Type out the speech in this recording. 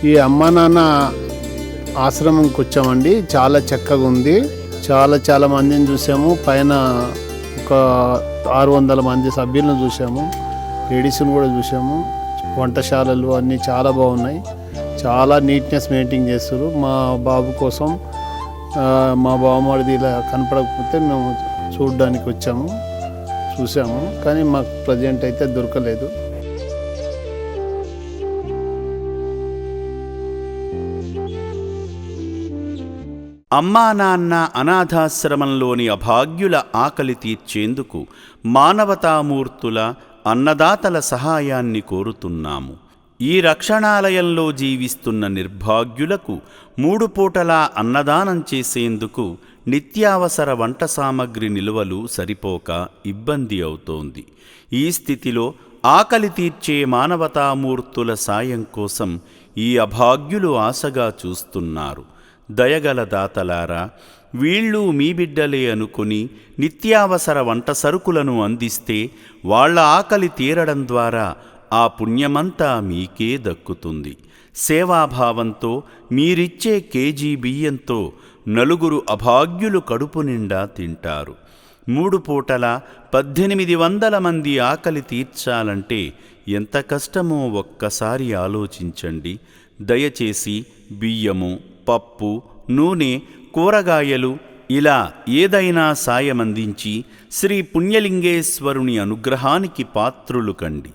ఈ అమ్మా నాన్న ఆశ్రమంకి వచ్చామండి. చాలా చక్కగా ఉంది. చాలా మందిని చూసాము. పైన ఒక 600 మంది సభ్యులను చూసాము. లేడీస్ని కూడా చూసాము. వంటశాలలు అన్నీ చాలా బాగున్నాయి. చాలా నీట్నెస్ మెయింటైన్ చేస్తారు. మా బాబు కోసం మా బావమరిది ఇలా కనపడకపోతే మేము చూడడానికి వచ్చాము, చూసాము. కానీ మాకు ప్రజెంట్ అయితే దొరకలేదు. అమ్మా నాన్న అనాథాశ్రమంలోని అభాగ్యుల ఆకలి తీర్చేందుకు మానవతామూర్తుల అన్నదాతల సహాయాన్ని కోరుతున్నాము. ఈ రక్షణాలయంలో జీవిస్తున్న నిర్భాగ్యులకు 3 పూటలా అన్నదానం చేసేందుకు నిత్యావసర వంట సామగ్రి నిల్వలు సరిపోక ఇబ్బంది అవుతోంది. ఈ స్థితిలో ఆకలి తీర్చే మానవతామూర్తుల సాయం కోసం ఈ అభాగ్యులు ఆశగా చూస్తున్నారు. దయగల దాతలారా, వీళ్ళు మీ బిడ్డలే అనుకుని నిత్యావసర వంట సరుకులను అందిస్తే వాళ్ల ఆకలి తీరడం ద్వారా ఆ పుణ్యమంతా మీకే దక్కుతుంది. సేవాభావంతో మీరిచ్చే కేజీ బియ్యంతో 4 అభాగ్యులు కడుపు నిండా తింటారు. 3 పూటల 1800 మంది ఆకలి తీర్చాలంటే ఎంత కష్టమో ఒక్కసారి ఆలోచించండి. దయచేసి బియ్యము, పప్పు, నూనె, కూరగాయలు ఇలా ఏదైనా సాయమందించి శ్రీ పుణ్యలింగేశ్వరుని అనుగ్రహానికి పాత్రులు కండి.